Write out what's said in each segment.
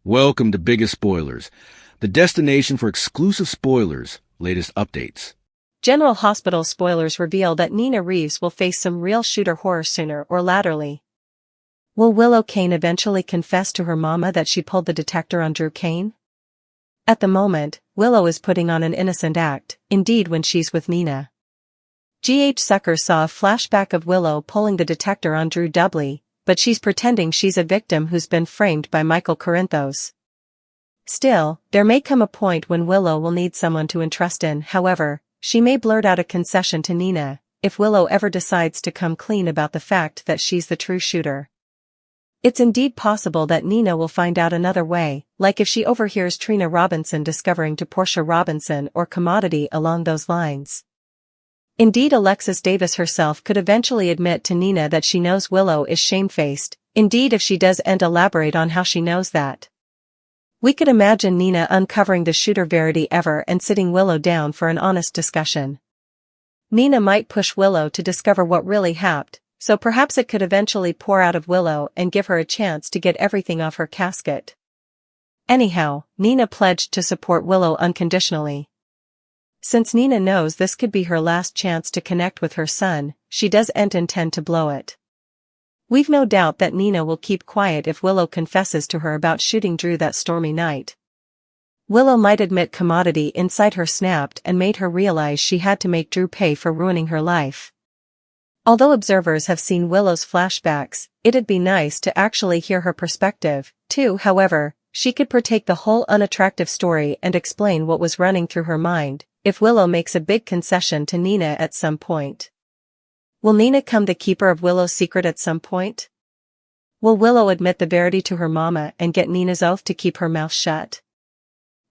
Welcome to Biggest Spoilars, the destination for exclusive spoilers, latest updates. General Hospital spoilers reveal that Nina Reeves will face some real shooter horror sooner or laterly. Will Willow Kane eventually confess to her mama that she pulled the detector on Drew Kane? At the moment, Willow is putting on an innocent act, indeed when she's with Nina. G.H. Sucker saw a flashback of Willow pulling the detector on Drew doubly, but she's pretending she's a victim who's been framed by Michael Corinthos. Still, there may come a point when Willow will need someone to entrust in. However, she may blurt out a concession to Nina, if Willow ever decides to come clean about the fact that she's the true shooter. It's indeed possible that Nina will find out another way, like if she overhears Trina Robinson discovering to Portia Robinson or Commodity along those lines. Indeed, Alexis Davis herself could eventually admit to Nina that she knows Willow is shamefaced, indeed if she does, and elaborate on how she knows that. We could imagine Nina uncovering the shooter verity ever and sitting Willow down for an honest discussion. Nina might push Willow to discover what really happened, so perhaps it could eventually pour out of Willow and give her a chance to get everything off her casket. Anyhow, Nina pledged to support Willow unconditionally. Since Nina knows this could be her last chance to connect with her son, she doesn't intend to blow it. We've no doubt that Nina will keep quiet if Willow confesses to her about shooting Drew that stormy night. Willow might admit Commodity inside her snapped and made her realize she had to make Drew pay for ruining her life. Although observers have seen Willow's flashbacks, it'd be nice to actually hear her perspective, too. However, she could partake the whole unattractive story and explain what was running through her mind, if Willow makes a big concession to Nina at some point. Will Nina come the keeper of Willow's secret at some point? Will Willow admit the verity to her mama and get Nina's oath to keep her mouth shut?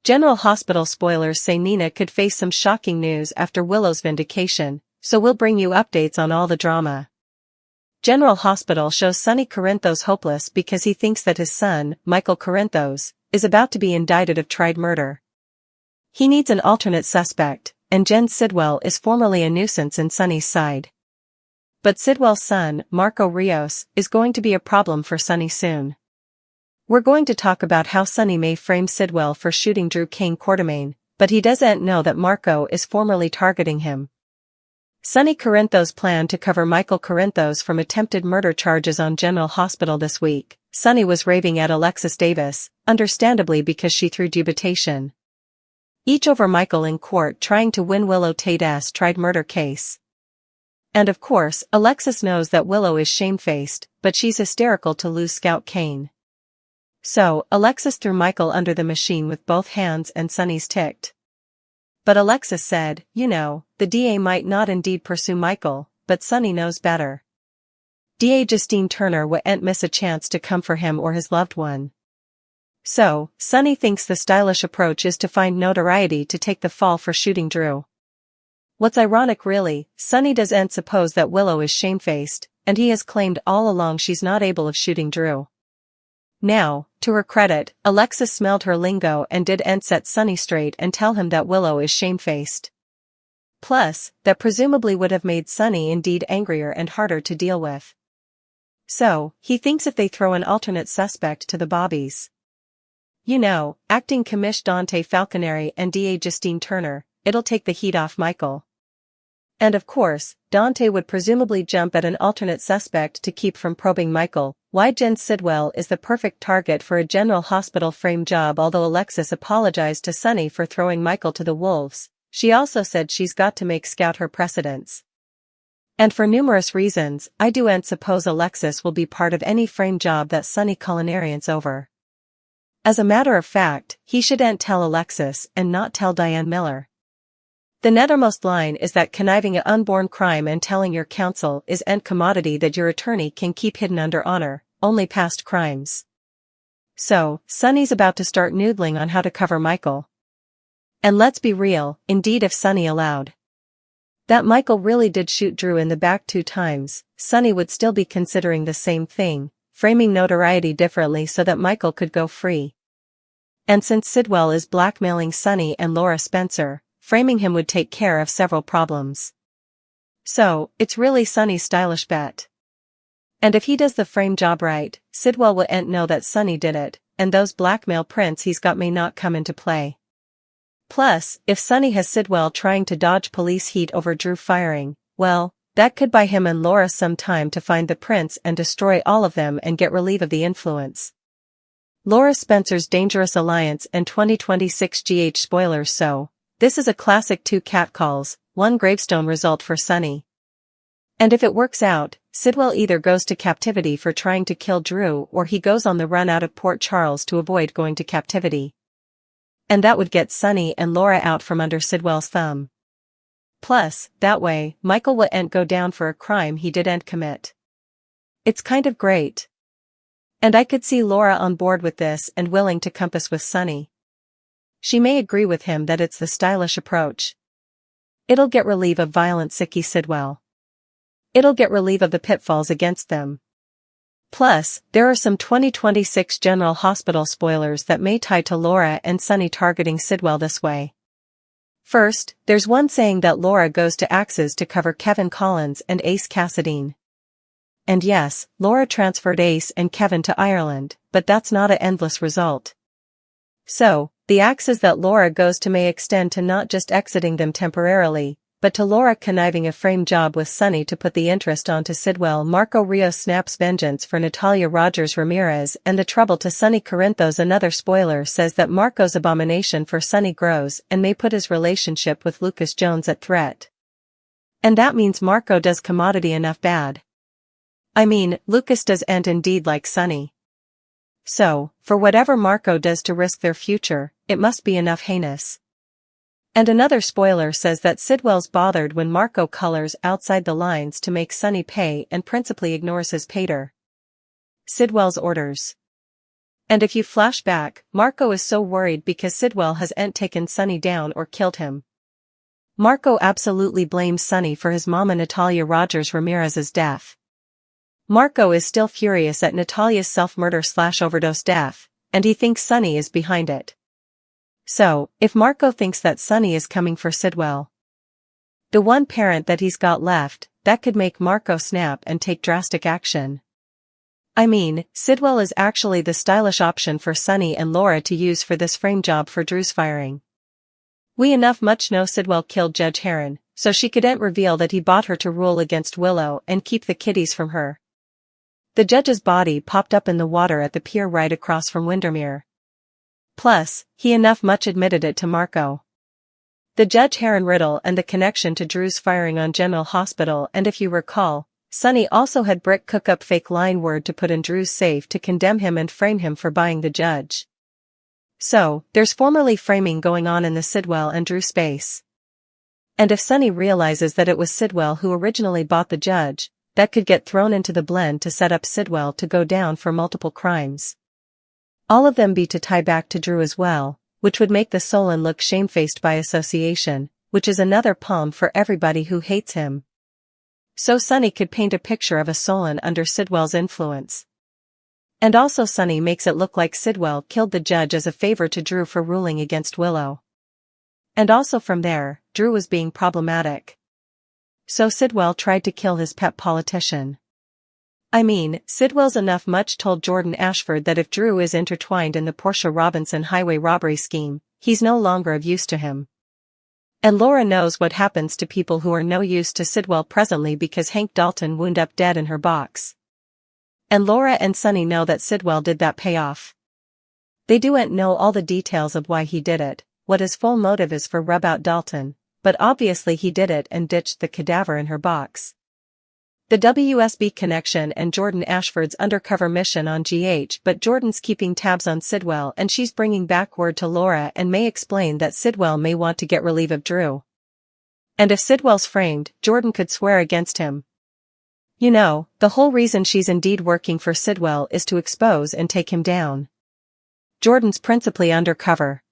General Hospital spoilers say Nina could face some shocking news after Willow's vindication, so we'll bring you updates on all the drama. General Hospital shows Sonny Corinthos hopeless because he thinks that his son, Michael Corinthos, is about to be indicted of tried murder. He needs an alternate suspect, and Jen Sidwell is formerly a nuisance in Sonny's side. But Sidwell's son, Marco Rios, is going to be a problem for Sonny soon. We're going to talk about how Sonny may frame Sidwell for shooting Drew Kane Quartermain, but he doesn't know that Marco is formerly targeting him. Sonny Corinthos planned to cover Michael Corinthos from attempted murder charges on General Hospital this week. Sonny was raving at Alexis Davis, understandably because she threw dubitation each over Michael in court trying to win Willow Tate's tried murder case. And of course, Alexis knows that Willow is shamefaced, but she's hysterical to lose Scout Kane. So, Alexis threw Michael under the machine with both hands and Sonny's ticked. But Alexis said, the DA might not indeed pursue Michael, but Sonny knows better. DA Justine Turner wouldn't miss a chance to come for him or his loved one. So, Sonny thinks the stylish approach is to find notoriety to take the fall for shooting Drew. What's ironic really, Sonny doesn't suppose that Willow is shamefaced, and he has claimed all along she's not able of shooting Drew. Now, to her credit, Alexis smelled her lingo and didn't set Sonny straight and tell him that Willow is shamefaced. Plus, that presumably would have made Sonny indeed angrier and harder to deal with. So, he thinks if they throw an alternate suspect to the bobbies, acting commish Dante Falconeri and DA Justine Turner, it'll take the heat off Michael. And of course, Dante would presumably jump at an alternate suspect to keep from probing Michael. Why Jen Sidwell is the perfect target for a General Hospital frame job. Although Alexis apologized to Sonny for throwing Michael to the wolves, she also said she's got to make Scout her precedence. And for numerous reasons, I do'nt suppose Alexis will be part of any frame job that Sonny culinarians over. As a matter of fact, he shouldn't tell Alexis and not tell Diane Miller. The nethermost line is that conniving a unborn crime and telling your counsel isn't commodity that your attorney can keep hidden under honor, only past crimes. So, Sonny's about to start noodling on how to cover Michael. And let's be real, indeed if Sonny allowed that Michael really did shoot Drew in the back 2 times, Sonny would still be considering the same thing, framing notoriety differently so that Michael could go free. And since Sidwell is blackmailing Sonny and Laura Spencer, framing him would take care of several problems. So, it's really Sonny's stylish bet. And if he does the frame job right, Sidwell wouldn't know that Sonny did it, and those blackmail prints he's got may not come into play. Plus, if Sonny has Sidwell trying to dodge police heat over Drew firing, well, that could buy him and Laura some time to find the prints and destroy all of them and get relief of the influence. Laura Spencer's Dangerous Alliance and 2026 GH spoilers. So, this is a classic 2 catcalls, 1 gravestone result for Sonny. And if it works out, Sidwell either goes to captivity for trying to kill Drew or he goes on the run out of Port Charles to avoid going to captivity. And that would get Sonny and Laura out from under Sidwell's thumb. Plus, that way, Michael wouldn't go down for a crime he didn't commit. It's kind of great. And I could see Laura on board with this and willing to compass with Sonny. She may agree with him that it's the stylish approach. It'll get relief of violent sicky Sidwell. It'll get relief of the pitfalls against them. Plus, there are some 2026 General Hospital spoilers that may tie to Laura and Sonny targeting Sidwell this way. First, there's one saying that Laura goes to Axes to cover Kevin Collins and Ace Cassadine. And yes, Laura transferred Ace and Kevin to Ireland, but that's not an endless result. So, the Axes that Laura goes to may extend to not just exiting them temporarily, but to Laura conniving a frame job with Sonny to put the interest onto Sidwell. Marco Rios snaps vengeance for Natalia Rogers Ramirez and the trouble to Sonny Corinthos. Another spoiler says that Marco's abomination for Sonny grows and may put his relationship with Lucas Jones at threat. And that means Marco does commodity enough bad. I mean, Lucas doesn't indeed like Sonny. So, for whatever Marco does to risk their future, it must be enough heinous. And another spoiler says that Sidwell's bothered when Marco colors outside the lines to make Sonny pay and principally ignores his pater. Sidwell's orders. And if you flash back, Marco is so worried because Sidwell hasn't taken Sonny down or killed him. Marco absolutely blames Sonny for his mama Natalia Rogers Ramirez's death. Marco is still furious at Natalia's self-murder/overdose death, and he thinks Sonny is behind it. So, if Marco thinks that Sonny is coming for Sidwell, the one parent that he's got left, that could make Marco snap and take drastic action. I mean, Sidwell is actually the stylish option for Sonny and Laura to use for this frame job for Drew's firing. We enough much know Sidwell killed Judge Heron, so she couldn't reveal that he bought her to rule against Willow and keep the kiddies from her. The judge's body popped up in the water at the pier right across from Windermere. Plus, he enough much admitted it to Marco. The Judge Heron riddle and the connection to Drew's firing on General Hospital. And if you recall, Sonny also had Brick cook up fake line word to put in Drew's safe to condemn him and frame him for buying the judge. So, there's formally framing going on in the Sidwell and Drew space. And if Sonny realizes that it was Sidwell who originally bought the judge, that could get thrown into the blend to set up Sidwell to go down for multiple crimes. All of them be to tie back to Drew as well, which would make the Solon look shamefaced by association, which is another palm for everybody who hates him. So Sonny could paint a picture of a Solon under Sidwell's influence. And also Sonny makes it look like Sidwell killed the judge as a favor to Drew for ruling against Willow. And also from there, Drew was being problematic. So Sidwell tried to kill his pet politician. I mean, Sidwell's enough much told Jordan Ashford that if Drew is intertwined in the Portia Robinson highway robbery scheme, he's no longer of use to him. And Laura knows what happens to people who are no use to Sidwell presently because Hank Dalton wound up dead in her box. And Laura and Sonny know that Sidwell did that payoff. They don't know all the details of why he did it, what his full motive is for rub out Dalton, but obviously he did it and ditched the cadaver in her box. The WSB connection and Jordan Ashford's undercover mission on GH, but Jordan's keeping tabs on Sidwell and she's bringing back word to Laura and may explain that Sidwell may want to get relief of Drew. And if Sidwell's framed, Jordan could swear against him. You know, the whole reason she's indeed working for Sidwell is to expose and take him down. Jordan's principally undercover.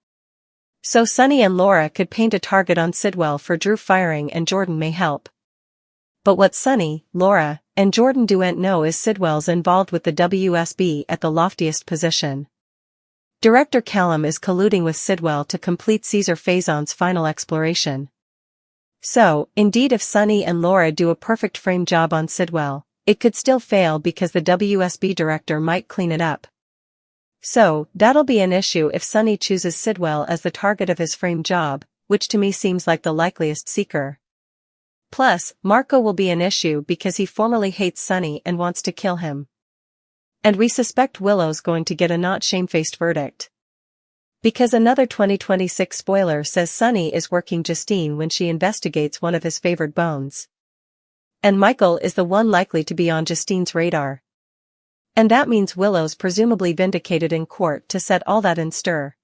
So Sonny and Laura could paint a target on Sidwell for Drew firing and Jordan may help. But what Sonny, Laura, and Jordan don't know is Sidwell's involved with the WSB at the loftiest position. Director Callum is colluding with Sidwell to complete Caesar Faison's final exploration. So, indeed if Sonny and Laura do a perfect frame job on Sidwell, it could still fail because the WSB director might clean it up. So, that'll be an issue if Sunny chooses Sidwell as the target of his framed job, which to me seems like the likeliest seeker. Plus, Marco will be an issue because he formally hates Sunny and wants to kill him. And we suspect Willow's going to get a not shamefaced verdict. Because another 2026 spoiler says Sunny is working Justine when she investigates one of his favored bones. And Michael is the one likely to be on Justine's radar. And that means Willow's presumably vindicated in court to set all that in stir.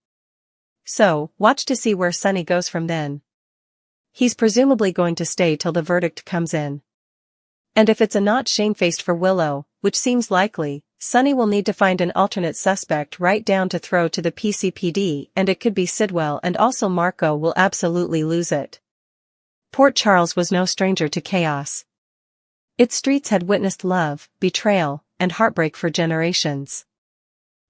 So, watch to see where Sunny goes from then. He's presumably going to stay till the verdict comes in. And if it's a not shamefaced for Willow, which seems likely, Sunny will need to find an alternate suspect right down to throw to the PCPD, and it could be Sidwell, and also Marco will absolutely lose it. Port Charles was no stranger to chaos. Its streets had witnessed love, betrayal, and heartbreak for generations.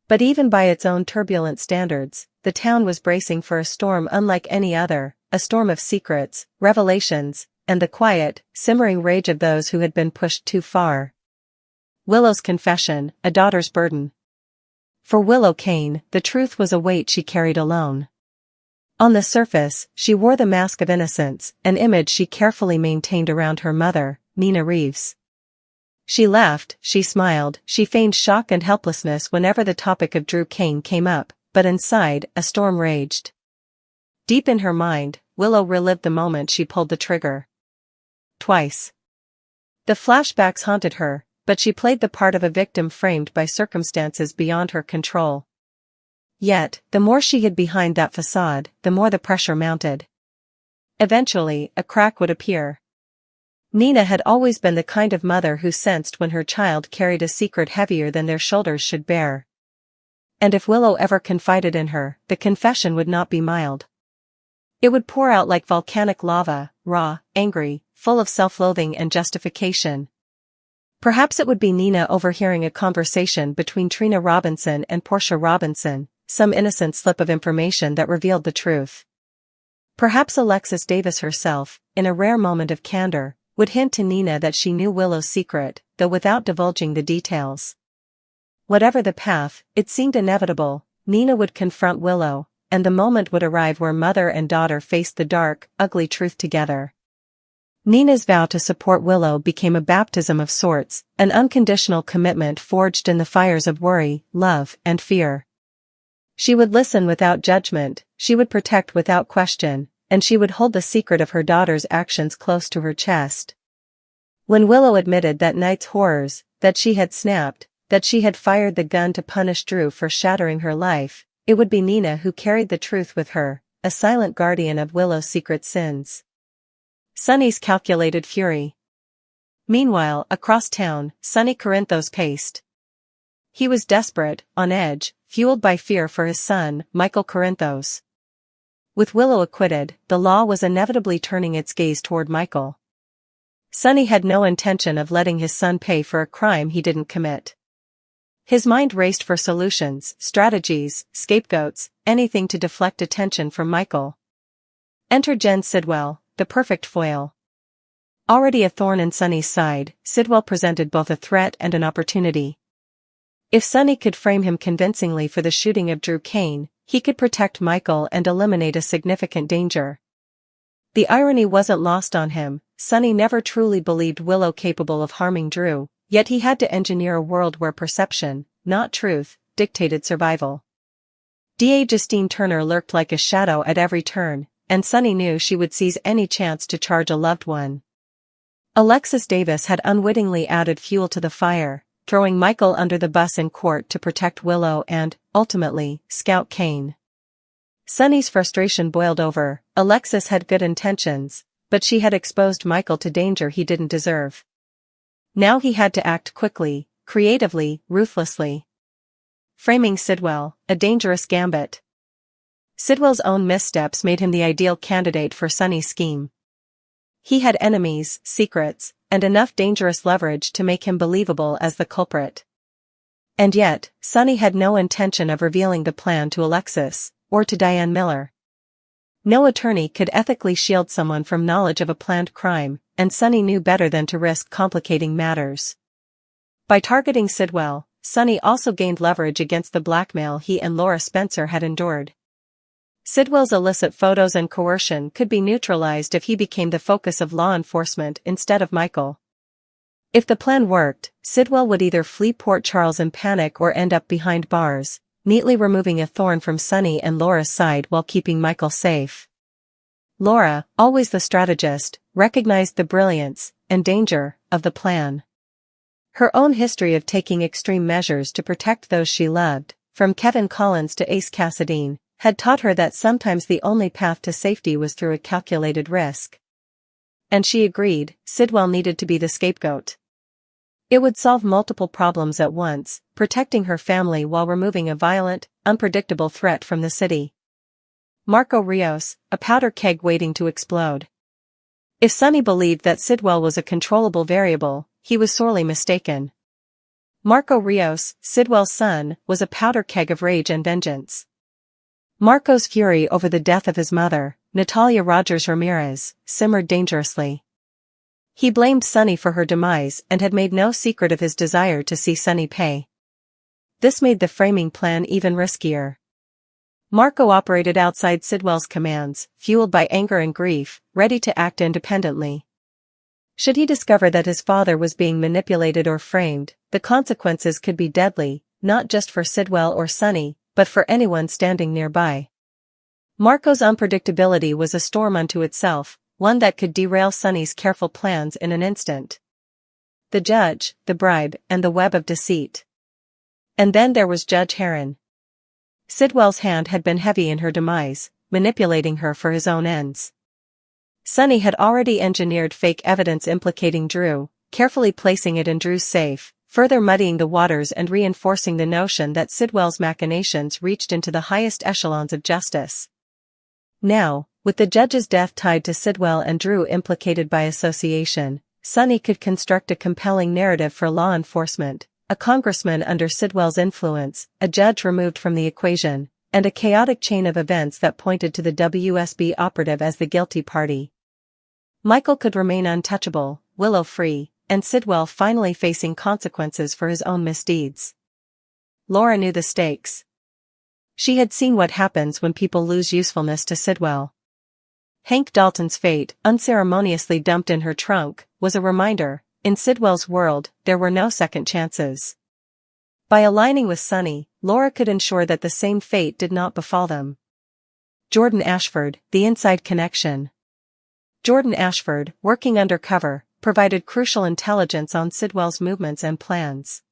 But even by its own turbulent standards, the town was bracing for a storm unlike any other, a storm of secrets, revelations, and the quiet, simmering rage of those who had been pushed too far. Willow's confession, a daughter's burden. For Willow Kane, the truth was a weight she carried alone. On the surface, she wore the mask of innocence, an image she carefully maintained around her mother, Nina Reeves. She laughed, she smiled, she feigned shock and helplessness whenever the topic of Drew Kane came up, but inside, a storm raged. Deep in her mind, Willow relived the moment she pulled the trigger. Twice. The flashbacks haunted her, but she played the part of a victim framed by circumstances beyond her control. Yet, the more she hid behind that facade, the more the pressure mounted. Eventually, a crack would appear. Nina had always been the kind of mother who sensed when her child carried a secret heavier than their shoulders should bear. And if Willow ever confided in her, the confession would not be mild. It would pour out like volcanic lava, raw, angry, full of self-loathing and justification. Perhaps it would be Nina overhearing a conversation between Trina Robinson and Portia Robinson, some innocent slip of information that revealed the truth. Perhaps Alexis Davis herself, in a rare moment of candor, would hint to Nina that she knew Willow's secret, though without divulging the details. Whatever the path, it seemed inevitable, Nina would confront Willow, and the moment would arrive where mother and daughter faced the dark, ugly truth together. Nina's vow to support Willow became a baptism of sorts, an unconditional commitment forged in the fires of worry, love, and fear. She would listen without judgment, she would protect without question, and she would hold the secret of her daughter's actions close to her chest. When Willow admitted that night's horrors, that she had snapped, that she had fired the gun to punish Drew for shattering her life, it would be Nina who carried the truth with her, a silent guardian of Willow's secret sins. Sunny's calculated fury. Meanwhile, across town, Sunny Corinthos paced. He was desperate, on edge, fueled by fear for his son, Michael Corinthos. With Willow acquitted, the law was inevitably turning its gaze toward Michael. Sunny had no intention of letting his son pay for a crime he didn't commit. His mind raced for solutions, strategies, scapegoats, anything to deflect attention from Michael. Enter Jen Sidwell, the perfect foil. Already a thorn in Sunny's side, Sidwell presented both a threat and an opportunity. If Sunny could frame him convincingly for the shooting of Drew Kane, he could protect Michael and eliminate a significant danger. The irony wasn't lost on him, Sunny never truly believed Willow capable of harming Drew, yet he had to engineer a world where perception, not truth, dictated survival. DA Justine Turner lurked like a shadow at every turn, and Sunny knew she would seize any chance to charge a loved one. Alexis Davis had unwittingly added fuel to the fire, throwing Michael under the bus in court to protect Willow and, ultimately, scout Kane. Sunny's frustration boiled over. Alexis had good intentions, but she had exposed Michael to danger he didn't deserve. Now he had to act quickly, creatively, ruthlessly. Framing Sidwell, a dangerous gambit. Sidwell's own missteps made him the ideal candidate for Sunny's scheme. He had enemies, secrets, and enough dangerous leverage to make him believable as the culprit. And yet, Sunny had no intention of revealing the plan to Alexis, or to Diane Miller. No attorney could ethically shield someone from knowledge of a planned crime, and Sunny knew better than to risk complicating matters. By targeting Sidwell, Sunny also gained leverage against the blackmail he and Laura Spencer had endured. Sidwell's illicit photos and coercion could be neutralized if he became the focus of law enforcement instead of Michael. If the plan worked, Sidwell would either flee Port Charles in panic or end up behind bars, neatly removing a thorn from Sunny and Laura's side while keeping Michael safe. Laura, always the strategist, recognized the brilliance and danger of the plan. Her own history of taking extreme measures to protect those she loved, from Kevin Collins to Ace Cassadine, had taught her that sometimes the only path to safety was through a calculated risk. And she agreed, Sidwell needed to be the scapegoat. It would solve multiple problems at once, protecting her family while removing a violent, unpredictable threat from the city. Marco Rios, a powder keg waiting to explode. If Sunny believed that Sidwell was a controllable variable, he was sorely mistaken. Marco Rios, Sidwell's son, was a powder keg of rage and vengeance. Marco's fury over the death of his mother, Natalia Rogers Ramirez, simmered dangerously. He blamed Sunny for her demise and had made no secret of his desire to see Sunny pay. This made the framing plan even riskier. Marco operated outside Sidwell's commands, fueled by anger and grief, ready to act independently. Should he discover that his father was being manipulated or framed, the consequences could be deadly, not just for Sidwell or Sunny, but for anyone standing nearby. Marco's unpredictability was a storm unto itself, one that could derail Sunny's careful plans in an instant. The judge, the bribe, and the web of deceit. And then there was Judge Heron. Sidwell's hand had been heavy in her demise, manipulating her for his own ends. Sunny had already engineered fake evidence implicating Drew, carefully placing it in Drew's safe, further muddying the waters and reinforcing the notion that Sidwell's machinations reached into the highest echelons of justice. Now, with the judge's death tied to Sidwell and Drew implicated by association, Sunny could construct a compelling narrative for law enforcement, a congressman under Sidwell's influence, a judge removed from the equation, and a chaotic chain of events that pointed to the WSB operative as the guilty party. Michael could remain untouchable, Willow free, and Sidwell finally facing consequences for his own misdeeds. Laura knew the stakes. She had seen what happens when people lose usefulness to Sidwell. Hank Dalton's fate, unceremoniously dumped in her trunk, was a reminder, in Sidwell's world, there were no second chances. By aligning with Sunny, Laura could ensure that the same fate did not befall them. Jordan Ashford, the inside connection. Jordan Ashford, working undercover, provided crucial intelligence on Sidwell's movements and plans.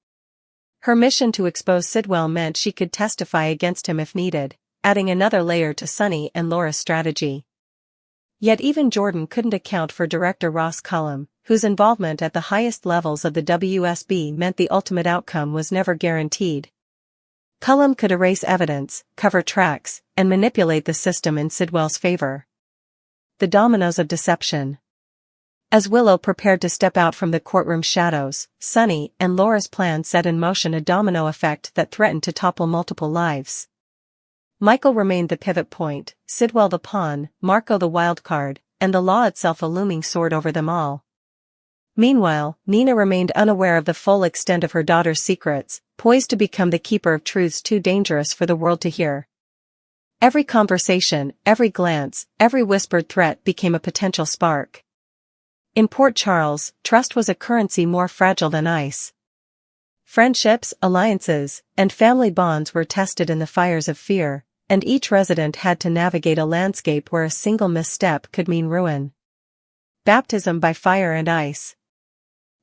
Her mission to expose Sidwell meant she could testify against him if needed, adding another layer to Sunny and Laura's strategy. Yet even Jordan couldn't account for Director Ross Cullum, whose involvement at the highest levels of the WSB meant the ultimate outcome was never guaranteed. Cullum could erase evidence, cover tracks, and manipulate the system in Sidwell's favor. The dominoes of deception. As Willow prepared to step out from the courtroom shadows, Sunny and Laura's plan set in motion a domino effect that threatened to topple multiple lives. Michael remained the pivot point, Sidwell the pawn, Marco the wild card, and the law itself a looming sword over them all. Meanwhile, Nina remained unaware of the full extent of her daughter's secrets, poised to become the keeper of truths too dangerous for the world to hear. Every conversation, every glance, every whispered threat became a potential spark. In Port Charles, trust was a currency more fragile than ice. Friendships, alliances, and family bonds were tested in the fires of fear, and each resident had to navigate a landscape where a single misstep could mean ruin. Baptism by fire and ice.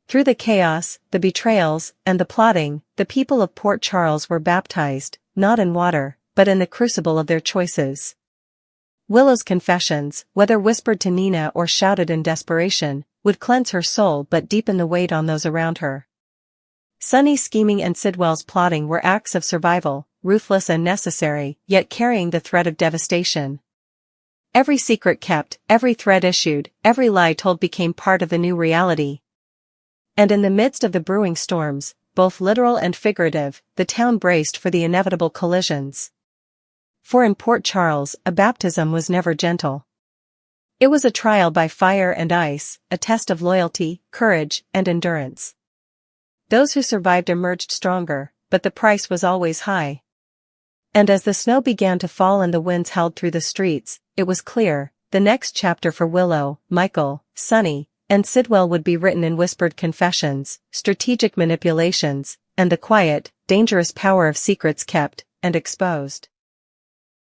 Through the chaos, the betrayals, and the plotting, the people of Port Charles were baptized, not in water, but in the crucible of their choices. Willow's confessions, whether whispered to Nina or shouted in desperation, would cleanse her soul but deepen the weight on those around her. Sunny's scheming and Sidwell's plotting were acts of survival, ruthless and necessary, yet carrying the threat of devastation. Every secret kept, every threat issued, every lie told became part of the new reality. And in the midst of the brewing storms, both literal and figurative, the town braced for the inevitable collisions. For in Port Charles, a baptism was never gentle. It was a trial by fire and ice, a test of loyalty, courage, and endurance. Those who survived emerged stronger, but the price was always high. And as the snow began to fall and the winds howled through the streets, it was clear, the next chapter for Willow, Michael, Sunny, and Sidwell would be written in whispered confessions, strategic manipulations, and the quiet, dangerous power of secrets kept and exposed.